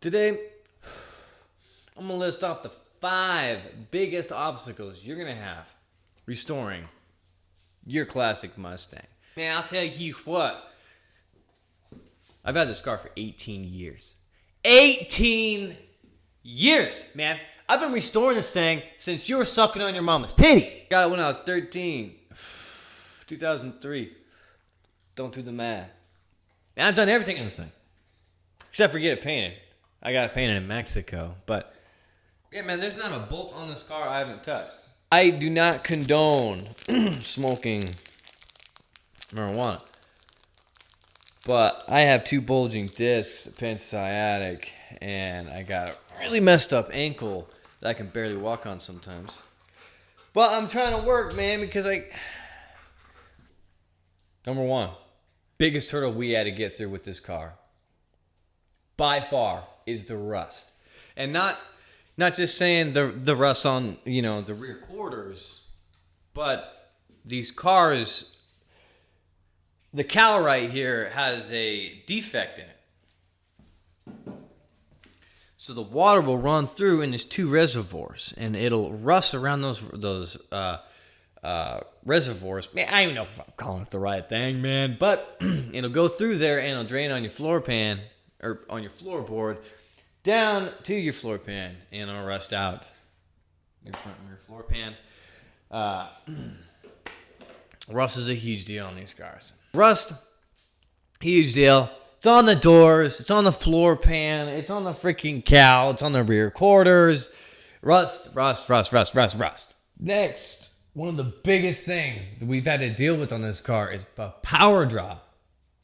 Today, I'm going to list off the 5 biggest obstacles you're going to have restoring your classic Mustang. Man, I'll tell you what. I've had this car for 18 years. 18 years, man. I've been restoring this thing since you were sucking on your mama's titty. Got it when I was 13. 2003. Don't do the math. And I've done everything in this thing. Except for get it painted. I got it painted in Mexico. But, yeah, man, there's not a bolt on this car I haven't touched. I do not condone smoking marijuana. But I have 2 bulging discs, a pinch sciatic, and I got a really messed up ankle that I can barely walk on sometimes. But I'm trying to work, man, because Number 1, biggest hurdle we had to get through with this car, by far, is the rust. And not just saying the rust on, the rear quarters, but these cars, the cowl right here has a defect in it. So the water will run through in these 2 reservoirs, and it'll rust around those reservoirs. Man, I don't even know if I'm calling it the right thing, man. But it'll go through there and it'll drain on your floor pan or on your floorboard down to your floor pan, and it'll rust out your front and rear floor pan. Rust is a huge deal on these cars. Rust, huge deal. It's on the doors. It's on the floor pan. It's on the freaking cowl. It's on the rear quarters. Rust. Next, one of the biggest things that we've had to deal with on this car is a power drop.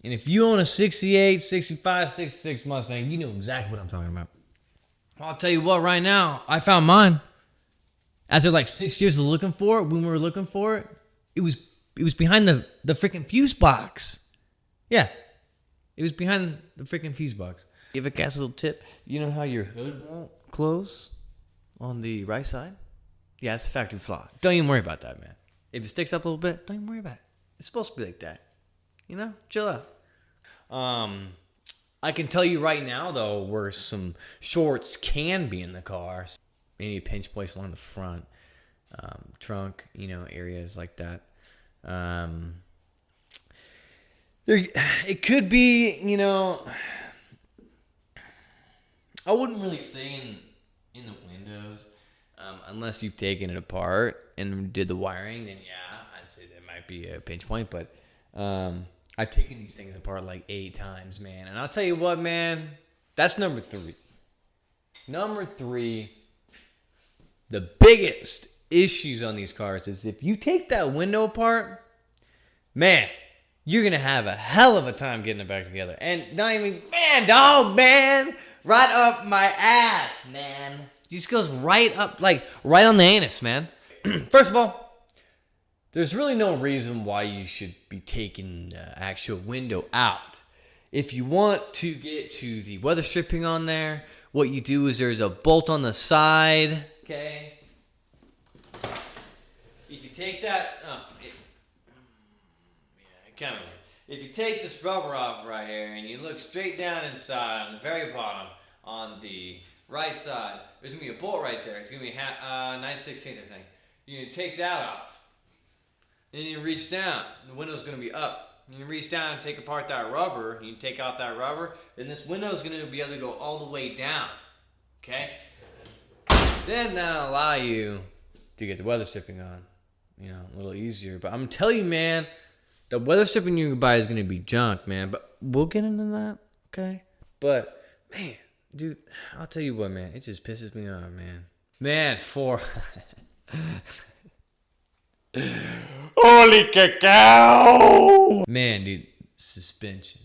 And if you own a 68, 65, 66 Mustang, you know exactly what I'm talking about. I'll tell you what, right now, I found mine. After like 6 years of looking for it, when we were looking for it, it was behind the freaking fuse box. Yeah. It was behind the freaking fuse box. Give a guys a little tip. You know how your hood won't close on the right side? Yeah, it's a factory flaw. Don't even worry about that, man. If it sticks up a little bit, don't even worry about it. It's supposed to be like that. Chill out. I can tell you right now, though, where some shorts can be in the car. Any pinch points along the front, trunk, areas like that. It could be, I wouldn't really say in the windows, unless you've taken it apart and did the wiring, then yeah, I'd say that might be a pinch point. But I've taken these things apart like 8 times, man. And I'll tell you what, man, that's number 3. Number 3, the biggest issues on these cars is if you take that window apart, man, you're going to have a hell of a time getting it back together. And not even, man, right up my ass, man. It just goes right up, right on the anus, man. First of all, there's really no reason why you should be taking the actual window out. If you want to get to the weather stripping on there, what you do is there's a bolt on the side, okay? If you take that, if you take this rubber off right here and you look straight down inside on the very bottom on the right side, there's going to be a bolt right there. It's going to be 9/16, I think. You're going to take that off. Then you reach down. The window's going to be up. You reach down and take apart that rubber. You take out that rubber. Then this window's going to be able to go all the way down. Okay? Then that'll allow you to get the weather stripping on. A little easier. But I'm telling you, man, the weather stripping you can buy is going to be junk, man. But we'll get into that, okay? But, man, dude, I'll tell you what, man. It just pisses me off, man. Man, Holy cacao! Man, dude, suspension.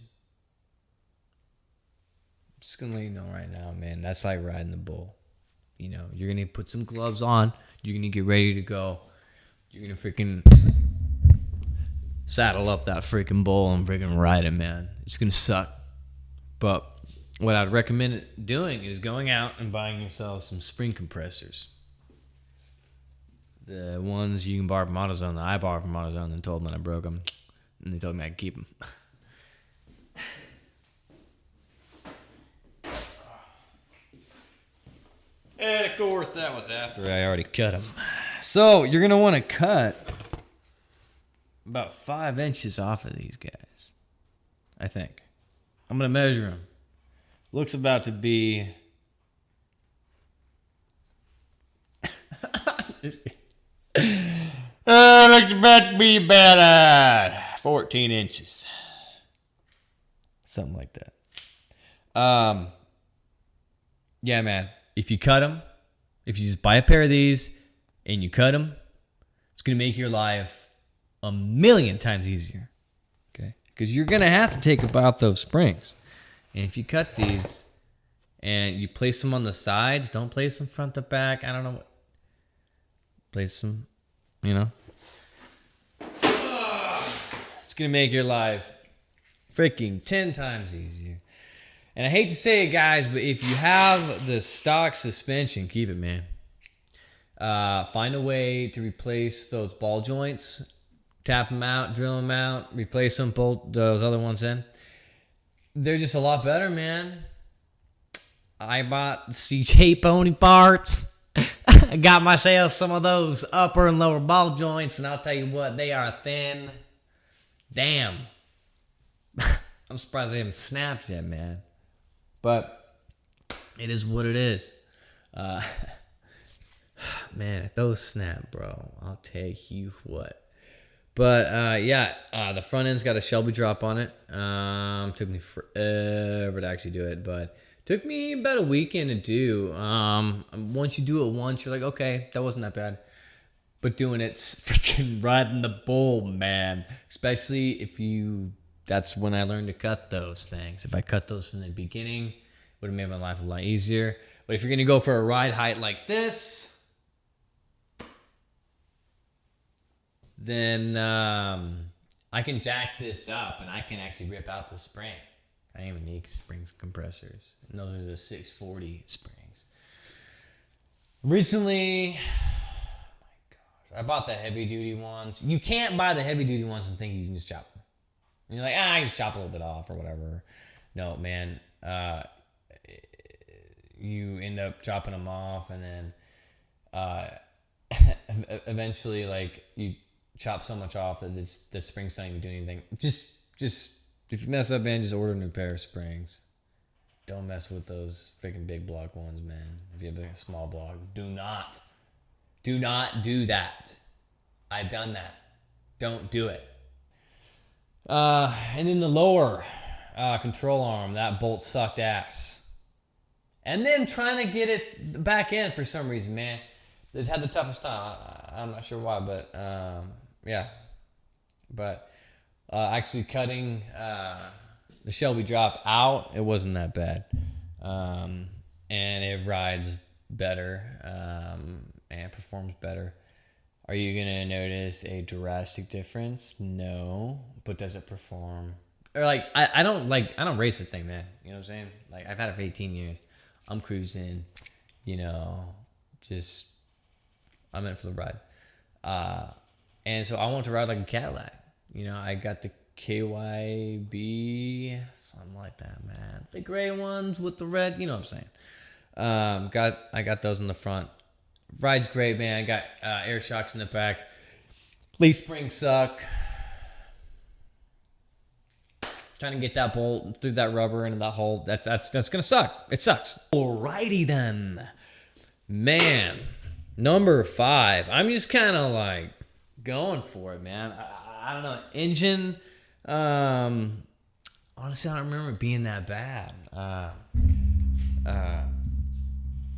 I'm just going to let you know right now, man. That's like riding the bull. You're going to put some gloves on. You're going to get ready to go. You're going to freaking saddle up that freaking bull and freaking ride it, man. It's going to suck. But what I'd recommend doing is going out and buying yourself some spring compressors. The ones you can borrow from AutoZone, that I borrowed from AutoZone and told them that I broke them. And they told me I could keep them. And of course, that was after I already cut them. So you're gonna want to cut about 5 inches off of these guys. I think. I'm gonna measure them. Looks about to be. Looks about to be about 14 inches. Something like that. Yeah, man. If you cut them, if you just buy a pair of these and you cut them, it's going to make your life a million times easier. Okay? Because you're going to have to take about those springs. And if you cut these and you place them on the sides, don't place them front to back. I don't know what. Place them, you know. It's going to make your life freaking 10 times easier. And I hate to say it, guys, but if you have the stock suspension, keep it, man. Find a way to replace those ball joints. Tap them out, drill them out, replace them, bolt those other ones in. They're just a lot better, man. I bought CJ Pony parts. I got myself some of those upper and lower ball joints, and I'll tell you what, they are thin. Damn. I'm surprised they haven't snapped yet, man. But it is what it is. Man, if those snap, bro, I'll tell you what. But yeah, the front end's got a Shelby drop on it. Took me forever to actually do it, but took me about a weekend to do. Once you do it once, you're like, okay, that wasn't that bad. But doing it's freaking riding the bull, man. Especially if you. That's when I learned to cut those things. If I cut those from the beginning, it would have made my life a lot easier. But if you're gonna go for a ride height like this, then I can jack this up and I can actually rip out the spring. I don't even need springs compressors. And those are the 640 springs. Recently, oh my gosh, I bought the heavy duty ones. You can't buy the heavy duty ones and think you can just chop them. And you're like, I can just chop a little bit off or whatever. No, man. You end up chopping them off, and then eventually, like, you chop so much off that the springs don't even do anything. Just if you mess up, man, just order a new pair of springs. Don't mess with those freaking big block ones, man. If you have a small block, do not do that. I've done that. Don't do it. And in the lower control arm, that bolt sucked ass. And then trying to get it back in for some reason, man. It had the toughest time. I'm not sure why, but yeah. But actually cutting the Shelby drop out, it wasn't that bad. And it rides better and performs better. Are you going to notice a drastic difference? No. But does it perform? Or like, I don't race the thing, man. You know what I'm saying? Like, I've had it for 18 years. I'm cruising, you know, just, I'm in it for the ride. And so I want to ride like a Cadillac. You know, I got the KYB, something like that, man. The gray ones with the red, you know what I'm saying. I got those in the front. Ride's great, man. I got air shocks in the back. Leaf springs suck. Trying to get that bolt through that rubber into that hole, that's gonna suck. It sucks. Alrighty then, man. Number 5. I'm just kind of like going for it, man. I don't know. Engine. Honestly, I don't remember it being that bad.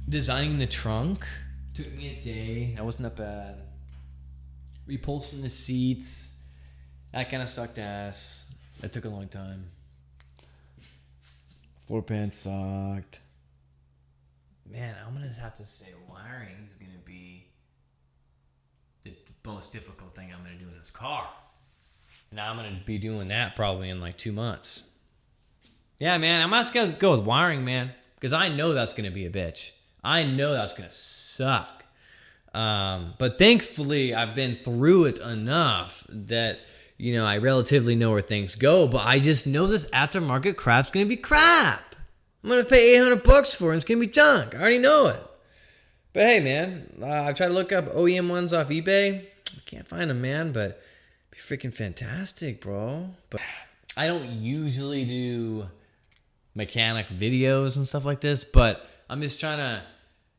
Designing the trunk took me a day. That wasn't that bad. Repulsing the seats, that kind of sucked ass. That took a long time. Floor pan sucked. Man, I'm gonna have to say wiring is gonna be the most difficult thing I'm gonna do in this car. And I'm gonna be doing that probably in like 2 months. Yeah, man, I'm gonna have to go with wiring, man, because I know that's gonna be a bitch. I know that's gonna suck. But thankfully, I've been through it enough that, you know, I relatively know where things go, but I just know this aftermarket crap's gonna be crap. I'm gonna pay $800 for it, and it's gonna be junk. I already know it. But hey, man, I've tried to look up OEM ones off eBay. I can't find them, man, but it'd be freaking fantastic, bro. But I don't usually do mechanic videos and stuff like this, but I'm just trying to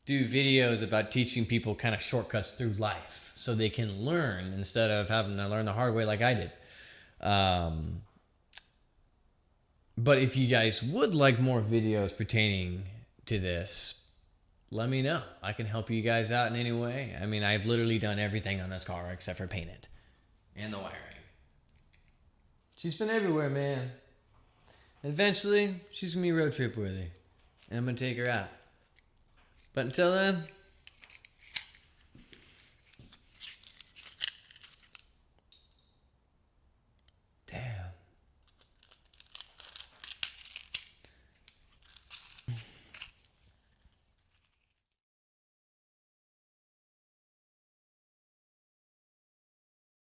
do videos about teaching people kind of shortcuts through life so they can learn instead of having to learn the hard way like I did. But if you guys would like more videos pertaining to this, let me know. I can help you guys out in any way. I mean, I've literally done everything on this car except for paint it and the wiring. She's been everywhere, man. Eventually, she's going to be road trip worthy. And I'm going to take her out. But until then,